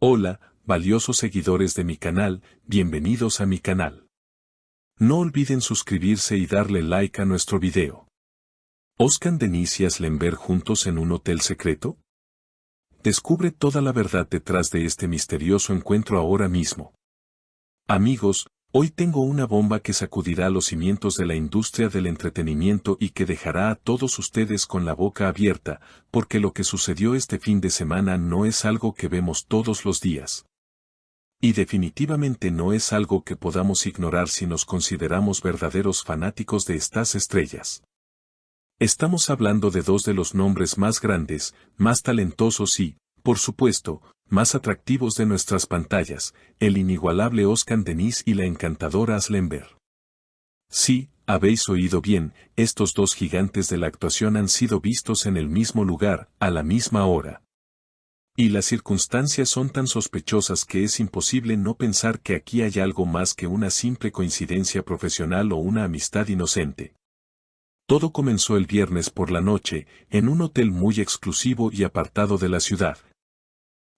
Hola, valiosos seguidores de mi canal, bienvenidos a mi canal. No olviden suscribirse y darle like a nuestro video. ¿Oscar Denise y Aslemberg juntos en un hotel secreto? Descubre toda la verdad detrás de este misterioso encuentro ahora mismo. Amigos, hoy tengo una bomba que sacudirá los cimientos de la industria del entretenimiento y que dejará a todos ustedes con la boca abierta, porque lo que sucedió este fin de semana no es algo que vemos todos los días. Y definitivamente no es algo que podamos ignorar si nos consideramos verdaderos fanáticos de estas estrellas. Estamos hablando de dos de los nombres más grandes, más talentosos y, por supuesto, más atractivos de nuestras pantallas, el inigualable Oscar Denise y la encantadora Aslemberg. Sí, habéis oído bien, estos dos gigantes de la actuación han sido vistos en el mismo lugar, a la misma hora. Y las circunstancias son tan sospechosas que es imposible no pensar que aquí hay algo más que una simple coincidencia profesional o una amistad inocente. Todo comenzó el viernes por la noche, en un hotel muy exclusivo y apartado de la ciudad.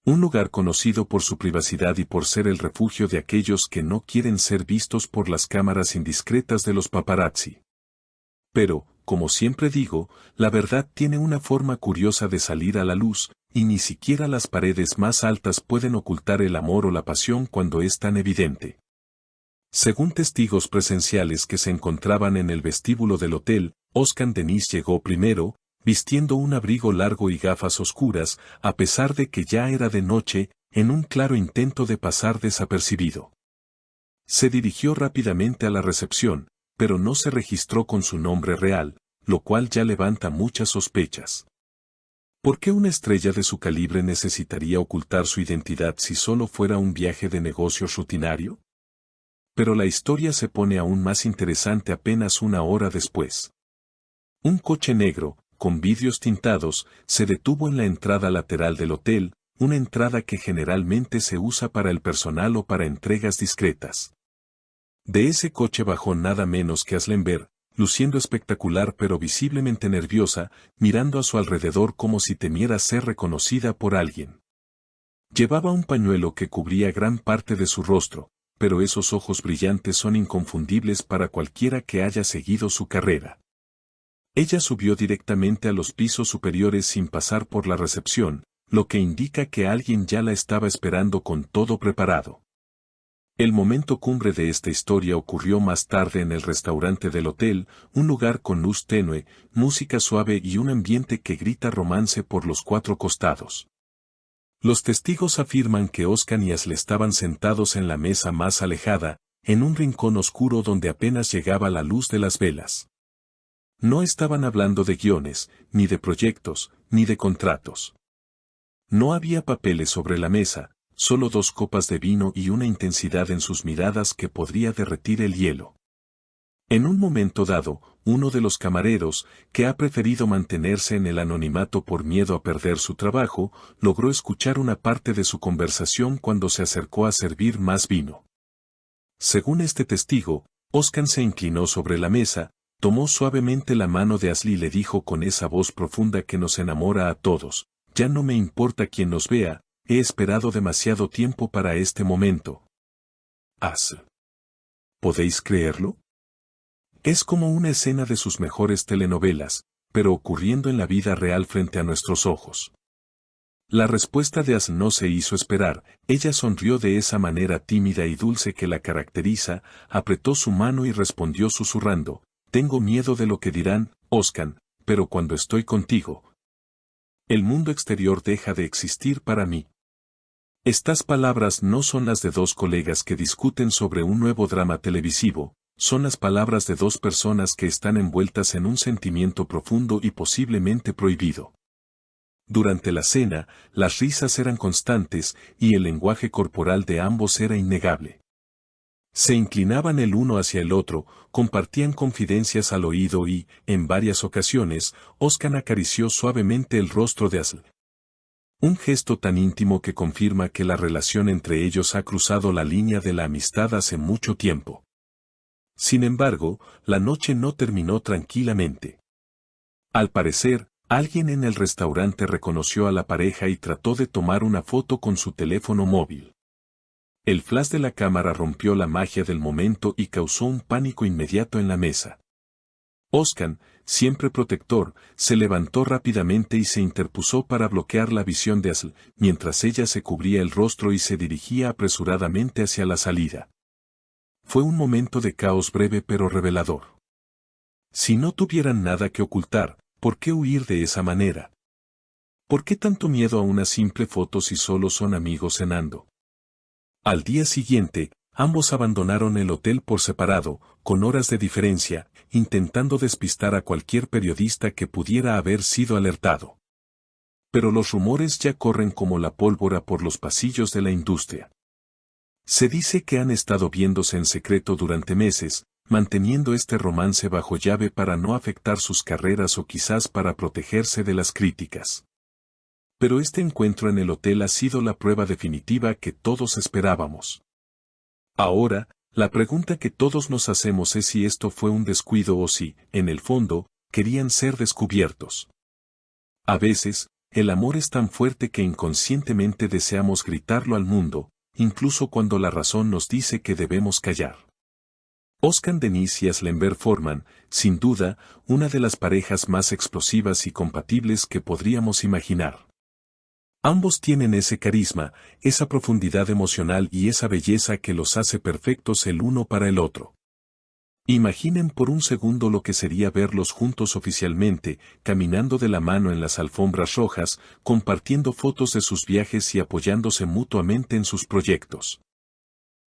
Un lugar conocido por su privacidad y por ser el refugio de aquellos que no quieren ser vistos por las cámaras indiscretas de los paparazzi. Pero, como siempre digo, la verdad tiene una forma curiosa de salir a la luz, y ni siquiera las paredes más altas pueden ocultar el amor o la pasión cuando es tan evidente. Según testigos presenciales que se encontraban en el vestíbulo del hotel, Oscar Denise llegó primero, vistiendo un abrigo largo y gafas oscuras, a pesar de que ya era de noche, en un claro intento de pasar desapercibido. Se dirigió rápidamente a la recepción, pero no se registró con su nombre real, lo cual ya levanta muchas sospechas. ¿Por qué una estrella de su calibre necesitaría ocultar su identidad si solo fuera un viaje de negocios rutinario? Pero la historia se pone aún más interesante apenas una hora después. Un coche negro, con vidrios tintados, se detuvo en la entrada lateral del hotel, una entrada que generalmente se usa para el personal o para entregas discretas. De ese coche bajó nada menos que Aslemberg, luciendo espectacular pero visiblemente nerviosa, mirando a su alrededor como si temiera ser reconocida por alguien. Llevaba un pañuelo que cubría gran parte de su rostro, pero esos ojos brillantes son inconfundibles para cualquiera que haya seguido su carrera. Ella subió directamente a los pisos superiores sin pasar por la recepción, lo que indica que alguien ya la estaba esperando con todo preparado. El momento cumbre de esta historia ocurrió más tarde en el restaurante del hotel, un lugar con luz tenue, música suave y un ambiente que grita romance por los cuatro costados. Los testigos afirman que Oscar y Asle estaban sentados en la mesa más alejada, en un rincón oscuro donde apenas llegaba la luz de las velas. No estaban hablando de guiones, ni de proyectos, ni de contratos. No había papeles sobre la mesa, solo 2 copas de vino y una intensidad en sus miradas que podría derretir el hielo. En un momento dado, uno de los camareros, que ha preferido mantenerse en el anonimato por miedo a perder su trabajo, logró escuchar una parte de su conversación cuando se acercó a servir más vino. Según este testigo, Oscar se inclinó sobre la mesa, tomó suavemente la mano de Asle y le dijo con esa voz profunda que nos enamora a todos: «Ya no me importa quién nos vea, he esperado demasiado tiempo para este momento». Asle. ¿Podéis creerlo? Es como una escena de sus mejores telenovelas, pero ocurriendo en la vida real frente a nuestros ojos. La respuesta de Asle no se hizo esperar, ella sonrió de esa manera tímida y dulce que la caracteriza, apretó su mano y respondió susurrando: «Tengo miedo de lo que dirán, Oscar, pero cuando estoy contigo, el mundo exterior deja de existir para mí». Estas palabras no son las de 2 colegas que discuten sobre un nuevo drama televisivo, son las palabras de 2 personas que están envueltas en un sentimiento profundo y posiblemente prohibido. Durante la cena, las risas eran constantes y el lenguaje corporal de ambos era innegable. Se inclinaban el uno hacia el otro, compartían confidencias al oído y, en varias ocasiones, Oscar acarició suavemente el rostro de Asle. Un gesto tan íntimo que confirma que la relación entre ellos ha cruzado la línea de la amistad hace mucho tiempo. Sin embargo, la noche no terminó tranquilamente. Al parecer, Alguien en el restaurante reconoció a la pareja y trató de tomar una foto con su teléfono móvil. El flash de la cámara rompió la magia del momento y causó un pánico inmediato en la mesa. Oscar, siempre protector, se levantó rápidamente y se interpuso para bloquear la visión de Asl, mientras ella se cubría el rostro y se dirigía apresuradamente hacia la salida. Fue un momento de caos breve pero revelador. Si no tuvieran nada que ocultar, ¿por qué huir de esa manera? ¿Por qué tanto miedo a una simple foto si solo son amigos cenando? Al día siguiente, ambos abandonaron el hotel por separado, con horas de diferencia, intentando despistar a cualquier periodista que pudiera haber sido alertado. Pero los rumores ya corren como la pólvora por los pasillos de la industria. Se dice que han estado viéndose en secreto durante meses, manteniendo este romance bajo llave para no afectar sus carreras o quizás para protegerse de las críticas. Pero este encuentro en el hotel ha sido la prueba definitiva que todos esperábamos. Ahora, la pregunta que todos nos hacemos es si esto fue un descuido o si, en el fondo, querían ser descubiertos. A veces, el amor es tan fuerte que inconscientemente deseamos gritarlo al mundo, incluso cuando la razón nos dice que debemos callar. Oscar Denise y Asl Enver forman, sin duda, una de las parejas más explosivas y compatibles que podríamos imaginar. Ambos tienen ese carisma, esa profundidad emocional y esa belleza que los hace perfectos el uno para el otro. Imaginen por un segundo lo que sería verlos juntos oficialmente, caminando de la mano en las alfombras rojas, compartiendo fotos de sus viajes y apoyándose mutuamente en sus proyectos.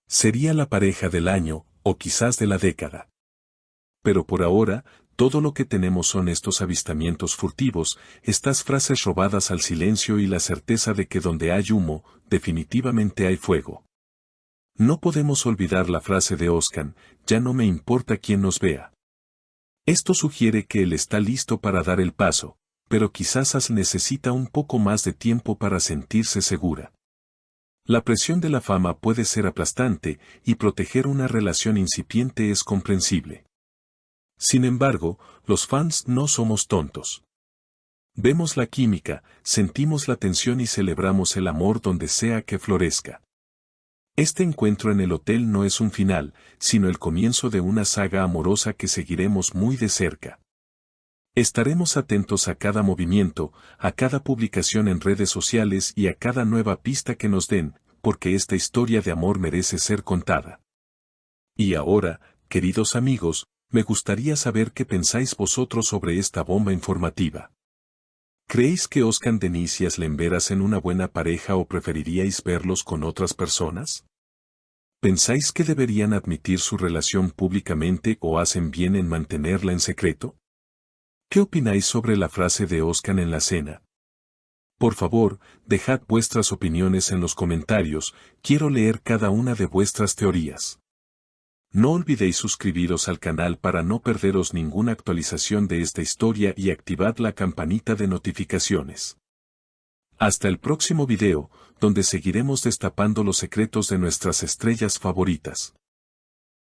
Sería la pareja del año, o quizás de la década. Pero por ahora, todo lo que tenemos son estos avistamientos furtivos, estas frases robadas al silencio y la certeza de que donde hay humo, definitivamente hay fuego. No podemos olvidar la frase de Oscar, ya no me importa quién nos vea. Esto sugiere que él está listo para dar el paso, pero quizás Asl necesita un poco más de tiempo para sentirse segura. La presión de la fama puede ser aplastante, y proteger una relación incipiente es comprensible. Sin embargo, los fans no somos tontos. Vemos la química, sentimos la tensión y celebramos el amor donde sea que florezca. Este encuentro en el hotel no es un final, sino el comienzo de una saga amorosa que seguiremos muy de cerca. Estaremos atentos a cada movimiento, a cada publicación en redes sociales y a cada nueva pista que nos den, porque esta historia de amor merece ser contada. Y ahora, queridos amigos, me gustaría saber qué pensáis vosotros sobre esta bomba informativa. ¿Creéis que Oscar Denise y Asl Enver hacen una buena pareja o preferiríais verlos con otras personas? ¿Pensáis que deberían admitir su relación públicamente o hacen bien en mantenerla en secreto? ¿Qué opináis sobre la frase de Oscar en la cena? Por favor, dejad vuestras opiniones en los comentarios, quiero leer cada una de vuestras teorías. No olvidéis suscribiros al canal para no perderos ninguna actualización de esta historia y activad la campanita de notificaciones. Hasta el próximo video, donde seguiremos destapando los secretos de nuestras estrellas favoritas.